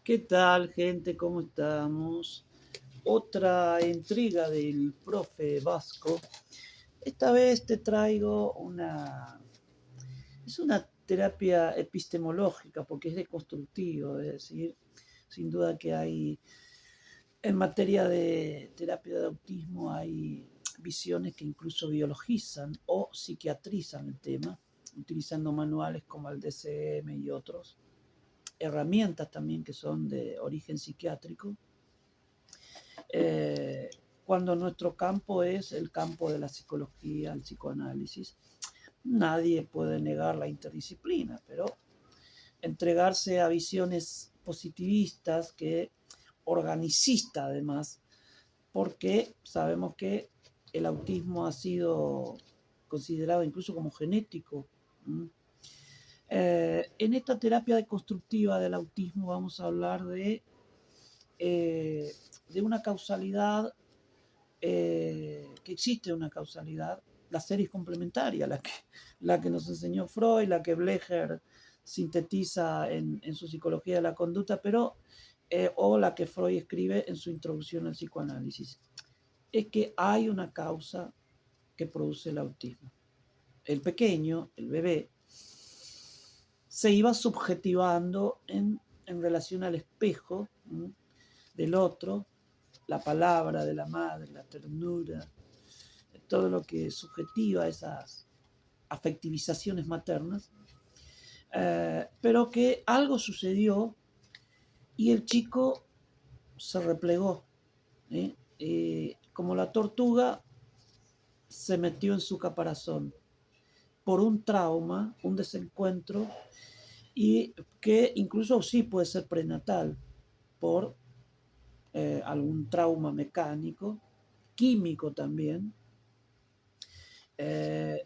¿Qué tal, gente? ¿Cómo estamos? Otra entrega del profe Vasco. Esta vez te traigo Es una terapia epistemológica porque es deconstructivo, es decir, sin duda que hay... En materia de terapia de autismo hay visiones que incluso biologizan o psiquiatrizan el tema, utilizando manuales como el DSM y otros, herramientas también que son de origen psiquiátrico, eh, cuando nuestro campo es el campo de la psicología, el psicoanálisis. Nadie puede negar la interdisciplina, pero entregarse a visiones positivistas, que organicista además, porque sabemos que el autismo ha sido considerado incluso como genético. En esta terapia deconstructiva del autismo vamos a hablar de una causalidad, que existe una causalidad, la serie complementaria, la que nos enseñó Freud, la que Blecher sintetiza en su psicología de la conducta, pero o la que Freud escribe en su introducción al psicoanálisis. Es que hay una causa que produce el autismo. El pequeño, el bebé, se iba subjetivando en relación al espejo del otro, la palabra de la madre, la ternura, todo lo que subjetiva esas afectivizaciones maternas, pero que algo sucedió y el chico se replegó, como la tortuga se metió en su caparazón por un trauma, un desencuentro, y que incluso sí puede ser prenatal por algún trauma mecánico, químico también, eh,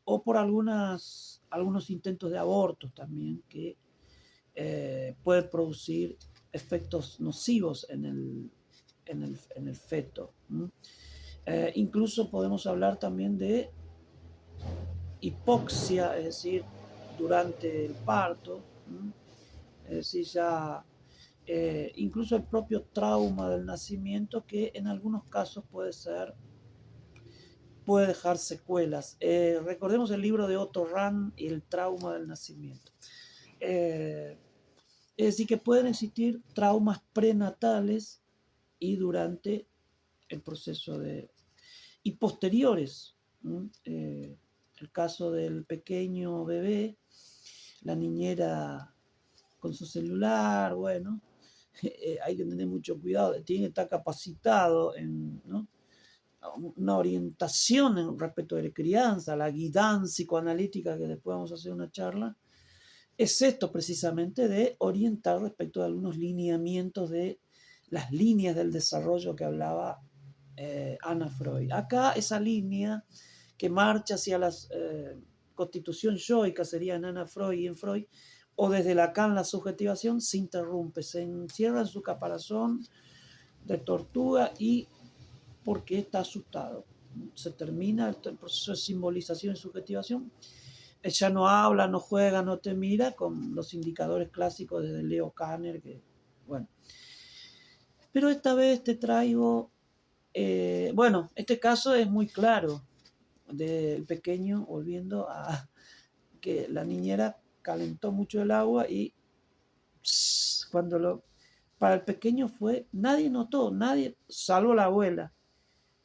o por algunos intentos de abortos también que pueden producir efectos nocivos en el feto. Incluso podemos hablar también de hipoxia, es decir, durante el parto, es decir, ya incluso el propio trauma del nacimiento, que en algunos casos puede dejar secuelas. Recordemos el libro de Otto Rahn y el trauma del nacimiento. Es decir, que pueden existir traumas prenatales y durante el proceso y posteriores. El caso del pequeño bebé, la niñera con su celular, bueno, hay que tener mucho cuidado, tiene que estar capacitado en, ¿no?, una orientación en respecto de la crianza, la guidanza psicoanalítica, que después vamos a hacer una charla, es esto precisamente de orientar respecto de algunos lineamientos de las líneas del desarrollo que hablaba Anna Freud. Acá esa línea que marcha hacia la constitución yoica sería en Anna Freud y en Freud, o desde Lacan la subjetivación, se interrumpe, se encierra en su caparazón de tortuga y porque está asustado. Se termina el proceso de simbolización y subjetivación. Ya no habla, no juega, no te mira, con los indicadores clásicos desde Leo Kanner, que, bueno. Pero esta vez te traigo, bueno, este caso es muy claro, del pequeño, volviendo a que la niñera calentó mucho el agua y cuando para el pequeño fue, nadie notó, nadie, salvo la abuela.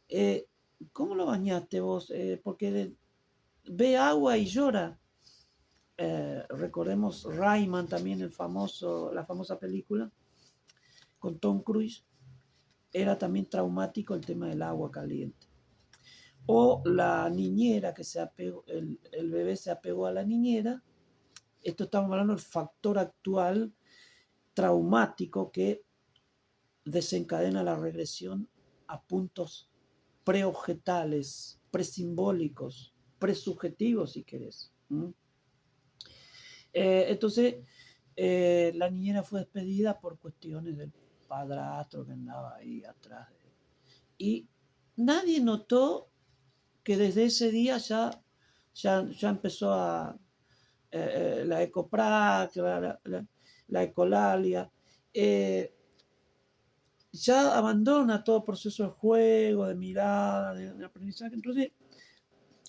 Eh, ¿Cómo lo bañaste vos? Porque ve agua y llora. Recordemos Rayman también, la famosa película con Tom Cruise. Era también traumático el tema del agua caliente. O la niñera que se apegó, el bebé se apegó a la niñera. Esto estamos hablando del factor actual traumático que desencadena la regresión a puntos preobjetales, presimbólicos, presubjetivos, si querés. Entonces, la niñera fue despedida por cuestiones del padrastro que andaba ahí atrás. Y nadie notó que desde ese día ya empezó la ecopraxia, la ecolalia. ya abandona todo proceso de juego, de mirada, de aprendizaje. Entonces,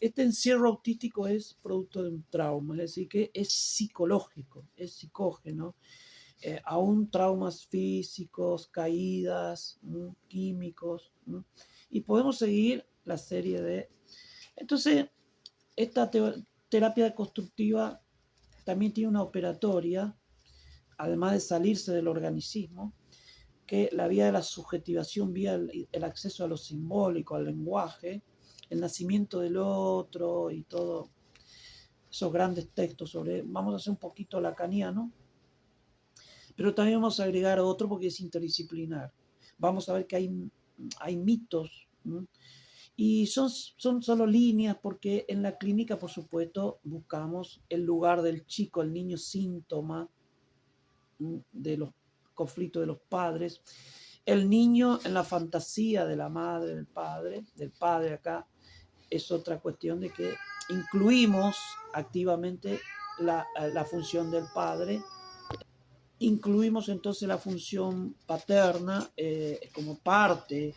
este encierro autístico es producto de un trauma, es decir, que es psicológico, es psicógeno. Aún traumas físicos, caídas, químicos, y podemos seguir la serie de... Entonces, esta terapia constructiva también tiene una operatoria, además de salirse del organismo, que la vía de la subjetivación, vía el acceso a lo simbólico, al lenguaje, el nacimiento del otro y todo esos grandes textos sobre... Vamos a hacer un poquito lacaniano, pero también vamos a agregar otro porque es interdisciplinar. Vamos a ver que hay mitos, y son solo líneas porque en la clínica, por supuesto, buscamos el lugar del chico, el niño síntoma de los conflictos de los padres, el niño en la fantasía de la madre, del padre acá, es otra cuestión de que incluimos activamente la función del padre. Incluimos entonces la función paterna como parte.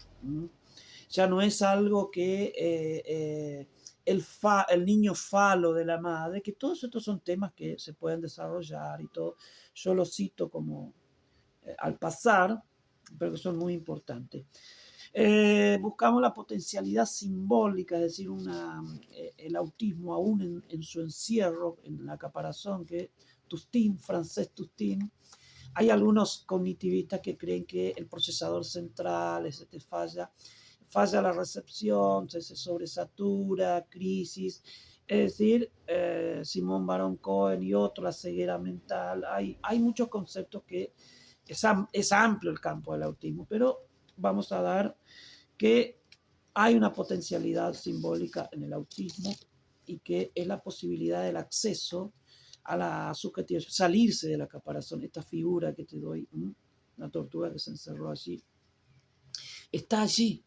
Ya no es algo que el niño falo de la madre, que todos estos son temas que se pueden desarrollar y todo. Yo los cito como al pasar, pero que son muy importantes. Buscamos la potencialidad simbólica, es decir, el autismo aún en su encierro, en la caparazón, que Francés Toustin. Hay algunos cognitivistas que creen que el procesador central falla la recepción, se sobresatura, crisis. Es decir, Simón Baron Cohen y otros, la ceguera mental. Hay muchos conceptos que es amplio el campo del autismo, pero vamos a dar que hay una potencialidad simbólica en el autismo y que es la posibilidad del acceso a la subjetivación, salirse de la caparazón, esta figura que te doy, la tortuga que se encerró allí, está allí.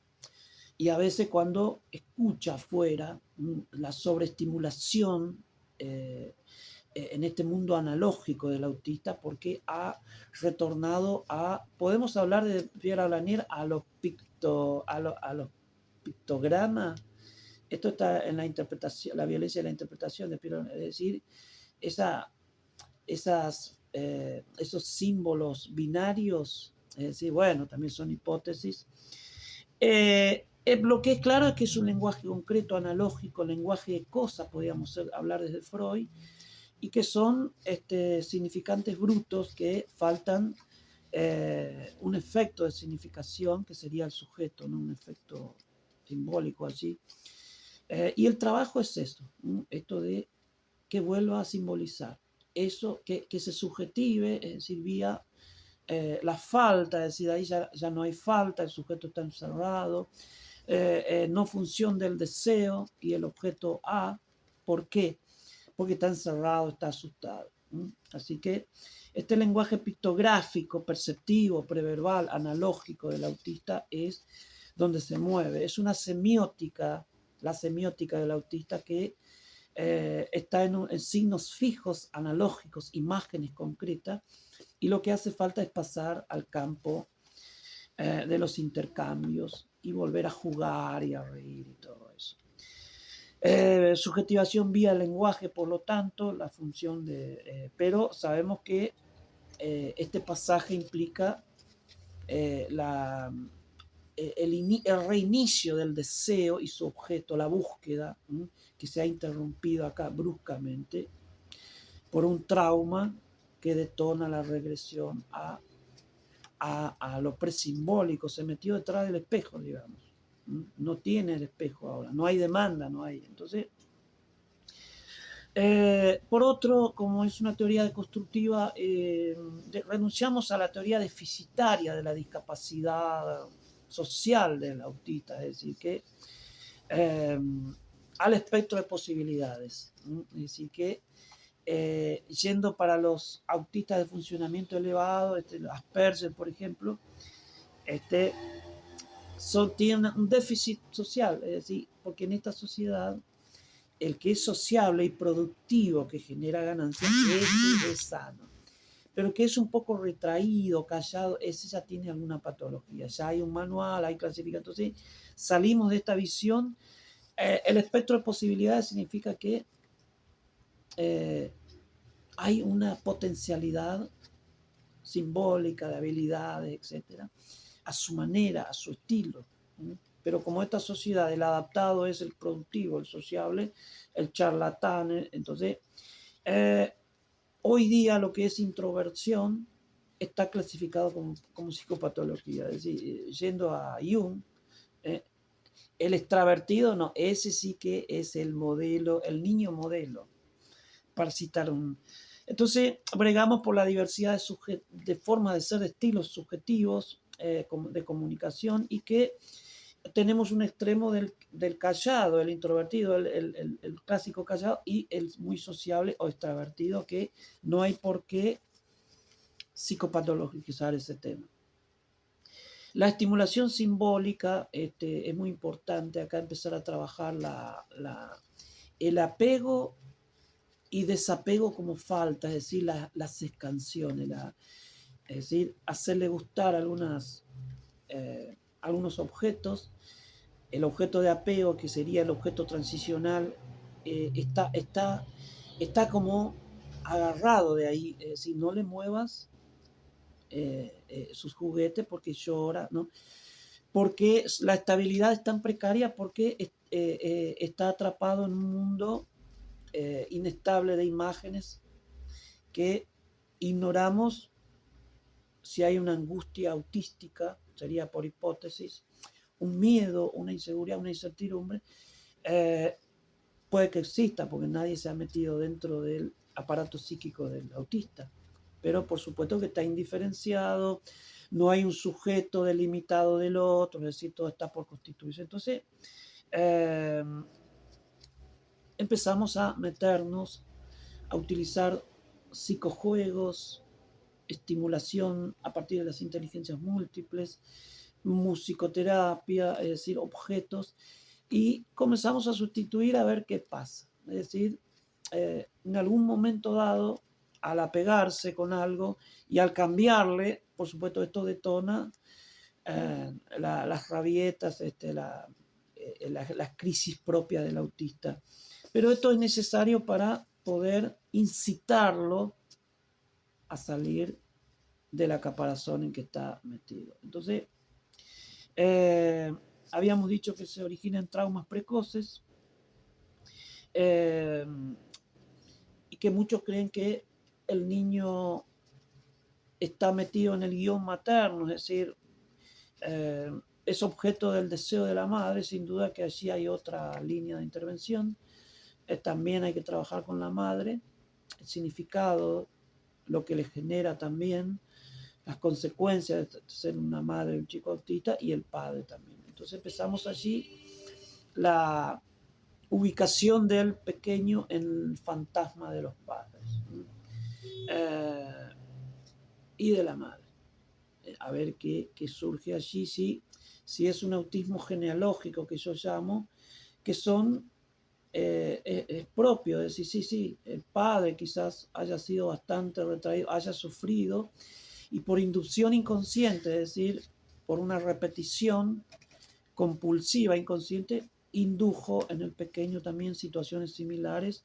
Y a veces cuando escucha afuera la sobreestimulación en este mundo analógico del autista, porque ha retornado podemos hablar de Pierre Lanier, a los pictogramas. Esto está en la interpretación, la violencia de la interpretación de Pierre Lanier, es decir, esos símbolos binarios, es decir, bueno, también son hipótesis. Lo que es claro es que es un lenguaje concreto, analógico, lenguaje de cosas, podríamos hablar desde Freud, y que son significantes brutos que faltan un efecto de significación, que sería el sujeto, ¿no? Un efecto simbólico allí. Y el trabajo es esto de que vuelva a simbolizar, eso que se subjetive, es decir, vía la falta, es decir, ahí ya no hay falta, el sujeto está encerrado, no función del deseo y el objeto A. ¿Por qué? Porque está encerrado, está asustado. Así que este lenguaje pictográfico, perceptivo, preverbal, analógico del autista es donde se mueve. Es una semiótica, la semiótica del autista que está en signos fijos, analógicos, imágenes concretas, y lo que hace falta es pasar al campo de los intercambios y volver a jugar y a reír y todo eso. Subjetivación vía lenguaje, por lo tanto, la función pero sabemos que este pasaje implica el reinicio del deseo y su objeto, la búsqueda, que se ha interrumpido acá bruscamente por un trauma que detona la regresión a lo presimbólico, se metió detrás del espejo, digamos. No tiene el espejo ahora, no hay demanda, no hay. Entonces, por otro, como es una teoría deconstructiva, renunciamos a la teoría deficitaria de la discapacidad social del autista, es decir, que al espectro de posibilidades. Es decir, que yendo para los autistas de funcionamiento elevado, Asperger, por ejemplo, tienen un déficit social, es decir, porque en esta sociedad el que es sociable y productivo, que genera ganancias, es sano. pero que es un poco retraído, callado, ese ya tiene alguna patología. Ya hay un manual, hay clasificación. Entonces, salimos de esta visión. El espectro de posibilidades significa que eh, hay una potencialidad simbólica de habilidades, etcétera, a su manera, a su estilo. Pero como esta sociedad, el adaptado es el productivo, el sociable, el charlatán, entonces, eh, hoy día lo que es introversión está clasificado como psicopatología. Es decir, yendo a Jung, eh, el extravertido no, ese sí que es el modelo, el niño modelo, para citar un. Entonces, bregamos por la diversidad de formas de ser, de estilos subjetivos de comunicación, y que tenemos un extremo del callado, el introvertido, el clásico callado, y el muy sociable o extravertido, que no hay por qué psicopatologizar ese tema. La estimulación simbólica es muy importante acá, empezar a trabajar el apego y desapego como falta, es decir, las escansiones, es decir, hacerle gustar algunos objetos. El objeto de apego, que sería el objeto transicional, está como agarrado de ahí, es decir, no le muevas sus juguetes porque llora, ¿no? Porque la estabilidad es tan precaria, porque está atrapado en un mundo inestable de imágenes, que ignoramos si hay una angustia autística, sería por hipótesis, un miedo, una inseguridad, una incertidumbre, eh, puede que exista, porque nadie se ha metido dentro del aparato psíquico del autista, pero por supuesto que está indiferenciado, no hay un sujeto delimitado del otro, es decir, todo está por constituirse. Entonces, eh, empezamos a meternos, a utilizar psicojuegos, estimulación a partir de las inteligencias múltiples, musicoterapia, es decir, objetos, y comenzamos a sustituir a ver qué pasa. Es decir, en algún momento dado, al apegarse con algo y al cambiarle, por supuesto esto detona las rabietas, las crisis propias del autista. Pero esto es necesario para poder incitarlo a salir de la caparazón en que está metido. Entonces, habíamos dicho que se originan traumas precoces, eh, y que muchos creen que el niño está metido en el guión materno, es decir, eh, es objeto del deseo de la madre. Sin duda que allí hay otra línea de intervención. También hay que trabajar con la madre, el significado, lo que le genera también, las consecuencias de ser una madre de un chico autista, y el padre también. Entonces empezamos allí la ubicación del pequeño en el fantasma de los padres, eh, y de la madre. A ver qué surge allí, si es un autismo genealógico, que yo llamo, que son es propio, es decir, sí, el padre quizás haya sido bastante retraído, haya sufrido, y por inducción inconsciente, es decir, por una repetición compulsiva inconsciente, indujo en el pequeño también situaciones similares,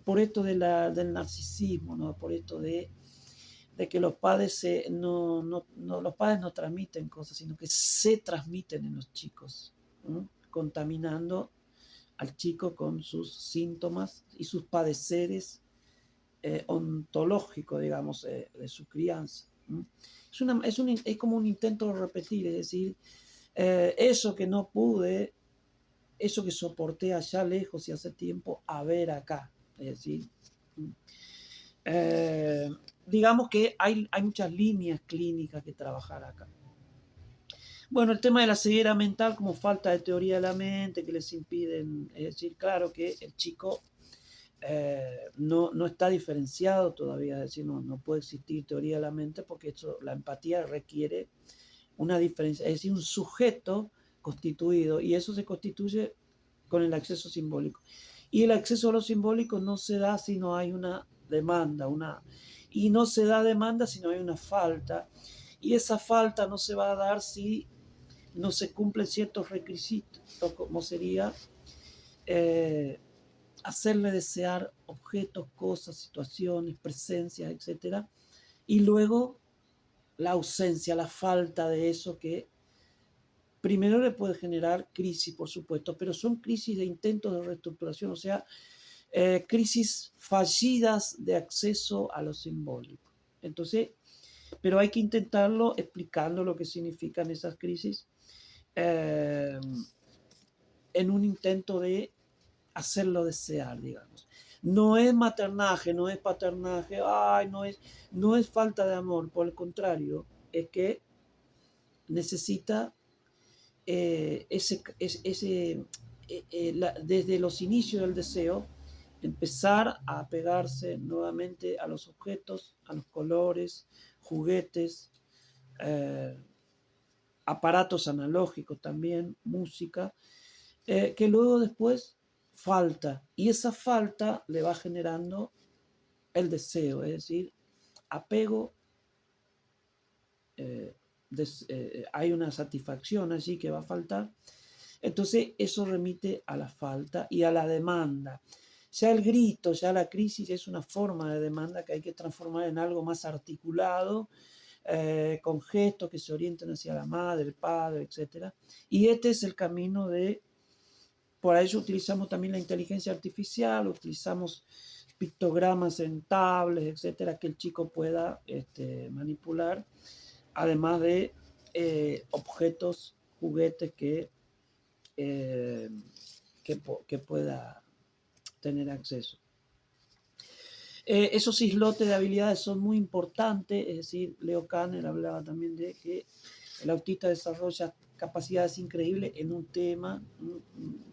por esto del narcisismo, ¿no? Por esto de que los padres los padres no transmiten cosas, sino que se transmiten en los chicos, ¿no? Contaminando al chico con sus síntomas y sus padeceres ontológicos, digamos, de su crianza. Es como un intento de repetir, es decir, eso que no pude, eso que soporté allá lejos y hace tiempo, a ver acá. Es decir, eh, digamos que hay muchas líneas clínicas que trabajar acá. Bueno, el tema de la ceguera mental como falta de teoría de la mente que les impiden, es decir, claro que el chico no está diferenciado todavía, es decir, no puede existir teoría de la mente, porque la empatía requiere una diferencia, es decir, un sujeto constituido, y eso se constituye con el acceso simbólico. Y el acceso a lo simbólico no se da si no hay una demanda, y no se da demanda si no hay una falta, y esa falta no se va a dar si no se cumplen ciertos requisitos, como sería eh, hacerle desear objetos, cosas, situaciones, presencias, etcétera, y luego la ausencia, la falta de eso que primero le puede generar crisis, por supuesto, pero son crisis de intentos de reestructuración, o sea, crisis fallidas de acceso a lo simbólico. Entonces, pero hay que intentarlo explicando lo que significan esas crisis eh, en un intento de hacerlo desear, digamos. No es maternaje, no es paternaje, ay, no es falta de amor, por el contrario, es que necesita desde los inicios del deseo, empezar a apegarse nuevamente a los objetos, a los colores, juguetes, eh, aparatos analógicos también, música, que luego después falta. Y esa falta le va generando el deseo, es decir, apego, eh, hay una satisfacción allí que va a faltar. Entonces eso remite a la falta y a la demanda. Ya el grito, ya la crisis es una forma de demanda que hay que transformar en algo más articulado, con gestos que se orienten hacia la madre, el padre, etc. Y este es el camino de, por ello utilizamos también la inteligencia artificial, utilizamos pictogramas en tablets, etcétera, que el chico pueda manipular, además de objetos, juguetes eh, que pueda tener acceso. Esos islotes de habilidades son muy importantes, es decir, Leo Kanner hablaba también de que el autista desarrolla capacidades increíbles en un tema,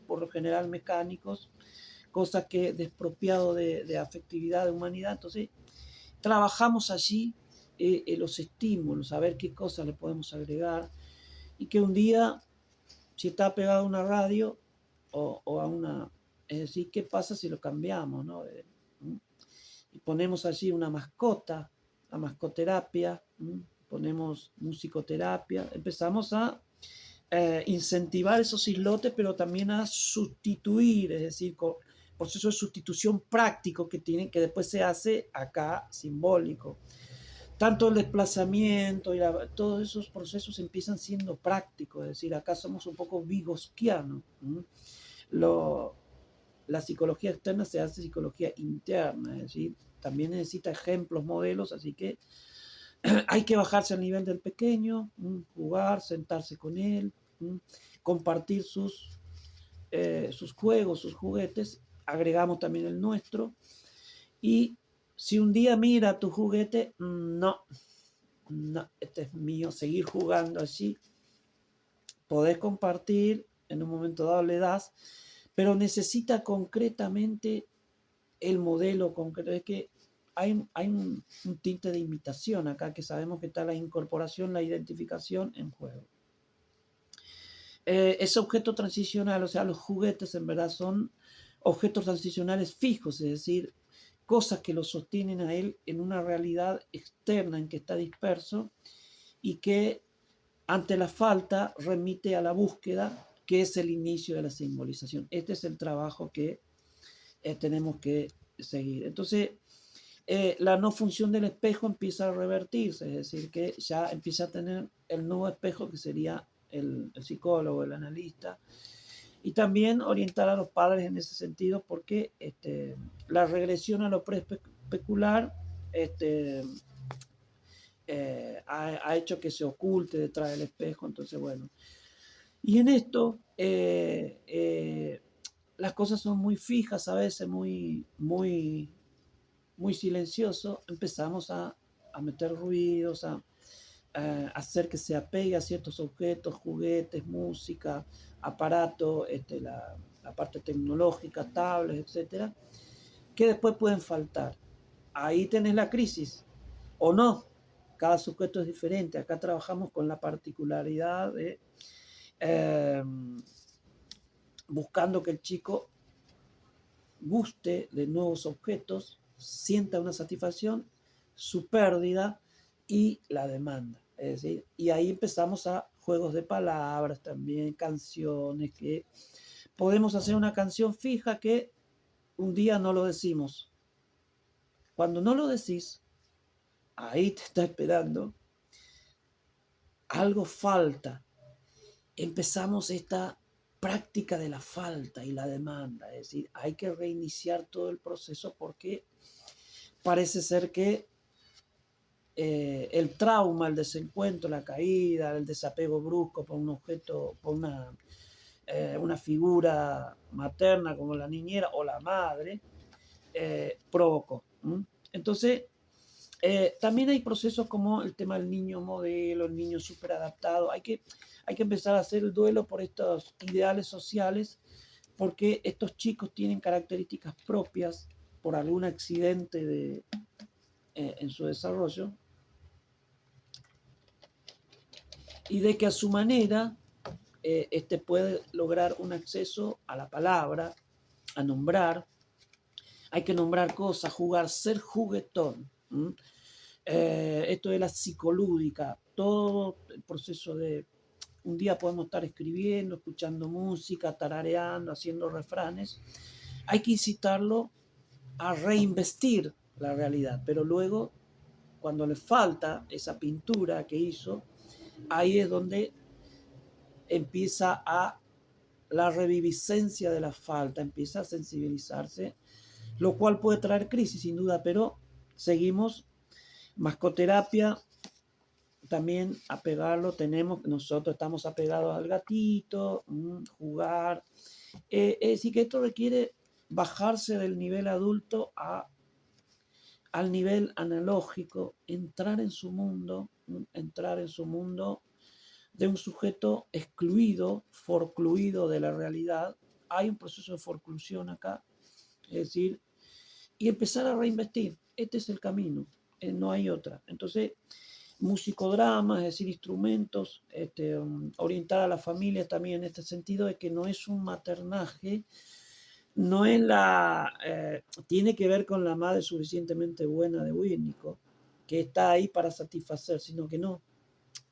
por lo general mecánicos, cosas que despropiado de afectividad, de humanidad. Entonces, trabajamos allí los estímulos, a ver qué cosas le podemos agregar, y que un día, si está pegado a una radio o a una... Es decir, ¿qué pasa si lo cambiamos? ¿No? Y ponemos allí una mascota, la mascoterapia, ponemos musicoterapia, empezamos a incentivar esos islotes, pero también a sustituir, es decir, proceso de sustitución práctico que tiene, que después se hace acá simbólico. Tanto el desplazamiento y todos esos procesos empiezan siendo prácticos, es decir, acá somos un poco vygoskianos. La psicología externa se hace psicología interna, es decir, también necesita ejemplos, modelos, así que hay que bajarse al nivel del pequeño, jugar, sentarse con él, compartir sus juegos, sus juguetes, agregamos también el nuestro, y si un día mira tu juguete, no, este es mío, seguir jugando así, podés compartir, en un momento dado le das, pero necesita concretamente el modelo concreto. Es que hay un tinte de imitación acá, que sabemos que está la incorporación, la identificación en juego. Ese objeto transicional, o sea, los juguetes en verdad son objetos transicionales fijos, es decir, cosas que lo sostienen a él en una realidad externa en que está disperso y que ante la falta remite a la búsqueda, que es el inicio de la simbolización. Este es el trabajo que tenemos que seguir. Entonces, la no función del espejo empieza a revertirse, es decir, que ya empieza a tener el nuevo espejo que sería el psicólogo, el analista, y también orientar a los padres en ese sentido, porque la regresión a lo preespecular ha hecho que se oculte detrás del espejo. Entonces, bueno, y en esto las cosas son muy fijas, a veces muy silencioso, empezamos a meter ruidos, a hacer que se apegue a ciertos objetos, juguetes, música, aparato, la parte tecnológica, tablets, etcétera, que después pueden faltar. Ahí tenés la crisis, o no. Cada sujeto es diferente. Acá trabajamos con la particularidad de buscando que el chico guste de nuevos objetos, sienta una satisfacción, su pérdida y la demanda. Es decir, y ahí empezamos a juegos de palabras también, canciones, que podemos hacer una canción fija que un día no lo decimos. Cuando no lo decís, ahí te está esperando, algo falta. Empezamos esta práctica de la falta y la demanda, es decir, hay que reiniciar todo el proceso porque parece ser que el trauma, el desencuentro, la caída, el desapego brusco por un objeto, por una figura materna como la niñera o la madre, provocó. Entonces, también hay procesos como el tema del niño modelo, el niño superadaptado. Hay que empezar a hacer el duelo por estos ideales sociales, porque estos chicos tienen características propias por algún accidente en su desarrollo, y de que a su manera puede lograr un acceso a la palabra, a nombrar. Hay que nombrar cosas, jugar, ser juguetón. Esto de la psicolúdica, todo el proceso de un día podemos estar escribiendo, escuchando música, tarareando, haciendo refranes. Hay que incitarlo a reinvestir la realidad, pero luego, cuando le falta esa pintura que hizo, ahí es donde empieza a la reviviscencia de la falta, empieza a sensibilizarse, lo cual puede traer crisis sin duda, pero seguimos. Mascoterapia, también apegarlo, nosotros estamos apegados al gatito, jugar. Es decir, que esto requiere bajarse del nivel adulto al nivel analógico, entrar en su mundo de un sujeto excluido, forcluido de la realidad. Hay un proceso de forclusión acá, es decir, y empezar a reinvestir. Este es el camino, no hay otra. Entonces, musicodramas, es decir, instrumentos, orientar a la familia también en este sentido de que no es un maternaje, no es tiene que ver con la madre suficientemente buena de Winnicott, que está ahí para satisfacer, sino que no,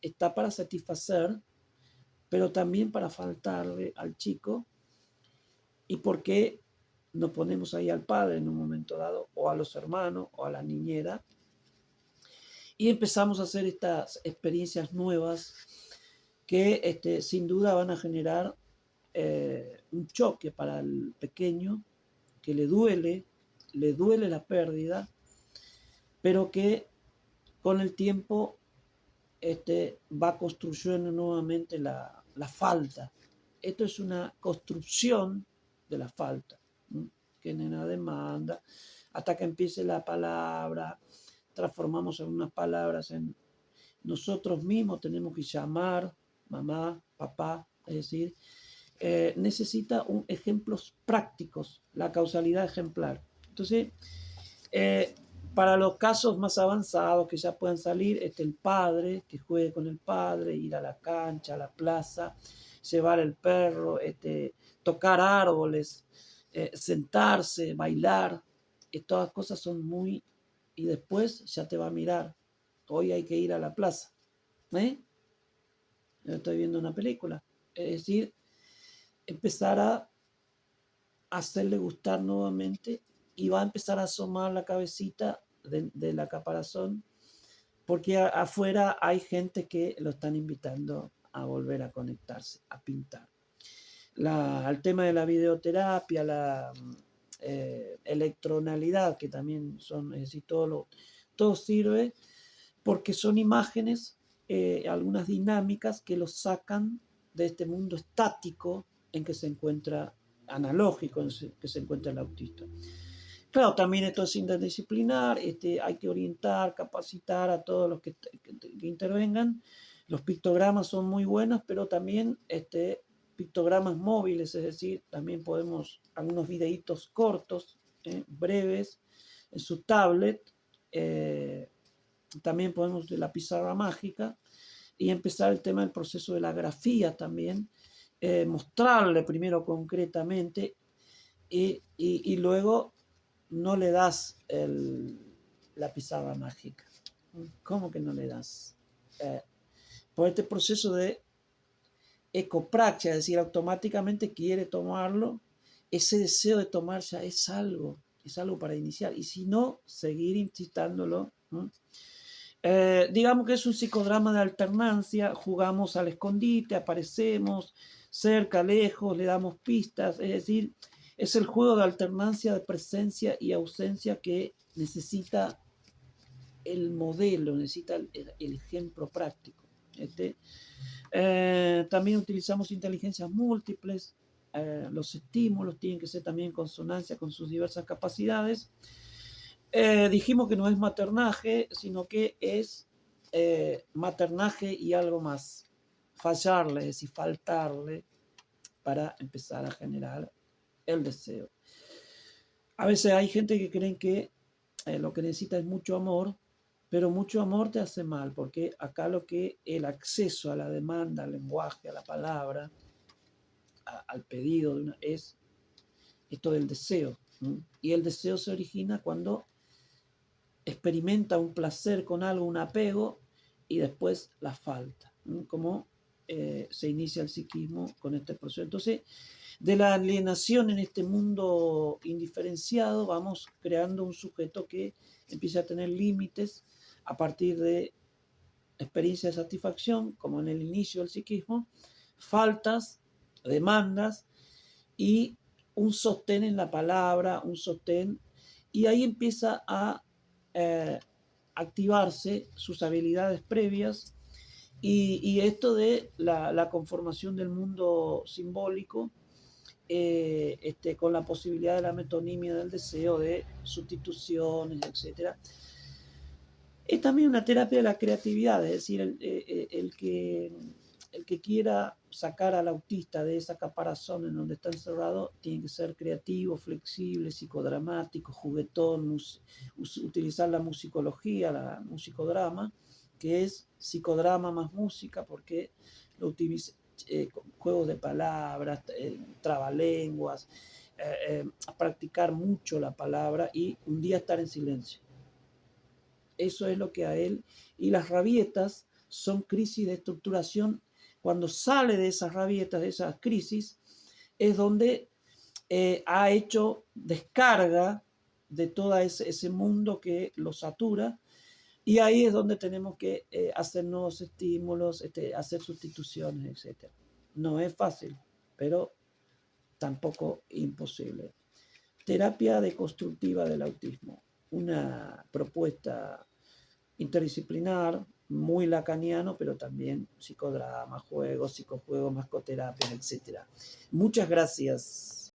está para satisfacer, pero también para faltarle al chico. ¿Y por qué nos ponemos ahí al padre en un momento dado, o a los hermanos, o a la niñera? Y empezamos a hacer estas experiencias nuevas que sin duda van a generar un choque para el pequeño, que le duele la pérdida, pero que con el tiempo va construyendo nuevamente la falta. Esto es una construcción de la falta, ¿no? Que nena demanda, hasta que empiece la palabra, transformamos algunas palabras en nosotros mismos, tenemos que llamar mamá, papá, es decir, necesita ejemplos prácticos, la causalidad ejemplar. Entonces, eh, para los casos más avanzados que ya puedan salir, el padre, que juegue con el padre, ir a la cancha, a la plaza, llevar el perro, tocar árboles, sentarse, bailar, todas cosas son muy... Y después ya te va a mirar, hoy hay que ir a la plaza. Yo estoy viendo una película. Es decir, empezar a hacerle gustar nuevamente, y va a empezar a asomar la cabecita de la caparazón, porque afuera hay gente que lo están invitando a volver a conectarse, a pintar. El tema de la videoterapia, la electronalidad, que también son, es decir, todo sirve porque son imágenes, algunas dinámicas que los sacan de este mundo estático en que se encuentra, analógico en que se encuentra el autista. Claro, también esto es interdisciplinar, hay que orientar, capacitar a todos los que intervengan. Los pictogramas son muy buenos, pero también pictogramas móviles, es decir, también podemos algunos videitos cortos, breves, en su tablet. También podemos de la pizarra mágica, y empezar el tema del proceso de la grafía también, mostrarle primero concretamente, y luego no le das la pizarra mágica. ¿Cómo que no le das? Por este proceso de ecopraxia, es decir, automáticamente quiere tomarlo, ese deseo de tomar ya es algo para iniciar, y si no, seguir incitándolo. Digamos que es un psicodrama de alternancia, jugamos al escondite, aparecemos cerca, lejos, le damos pistas, es decir, es el juego de alternancia de presencia y ausencia que necesita el modelo, necesita el ejemplo práctico. También utilizamos inteligencias múltiples, los estímulos tienen que ser también en consonancia con sus diversas capacidades. Dijimos que no es maternaje, sino que es maternaje y algo más, fallarle, es decir, faltarle para empezar a generar el deseo. A veces hay gente que creen que lo que necesita es mucho amor, pero mucho amor te hace mal, porque acá lo que el acceso a la demanda, al lenguaje, a la palabra, al pedido es esto del deseo. Y el deseo se origina cuando experimenta un placer con algo, un apego, y después la falta. Como se inicia el psiquismo con este proceso. Entonces, de la alienación en este mundo indiferenciado, vamos creando un sujeto que empieza a tener límites a partir de experiencias de satisfacción, como en el inicio del psiquismo, faltas, demandas y un sostén en la palabra, un sostén, y ahí empieza a activarse sus habilidades previas y esto de la conformación del mundo simbólico, con la posibilidad de la metonimia del deseo, de sustituciones, etc. Es también una terapia de la creatividad, es decir, el que quiera sacar al autista de esa caparazón en donde está encerrado tiene que ser creativo, flexible, psicodramático, juguetón, utilizar la musicología, la musicodrama, que es psicodrama más música, porque lo utiliza juegos de palabras, trabalenguas, practicar mucho la palabra y un día estar en silencio. Eso es lo que a él, y las rabietas son crisis de estructuración. Cuando sale de esas rabietas, de esas crisis, es donde ha hecho descarga de todo ese mundo que lo satura, y ahí es donde tenemos que hacer nuevos estímulos, hacer sustituciones, etc. No es fácil, pero tampoco imposible. Terapia deconstructiva del autismo, una propuesta interdisciplinar, muy lacaniano, pero también psicodrama, juegos, psicojuegos, mascoterapia, etc. Muchas gracias.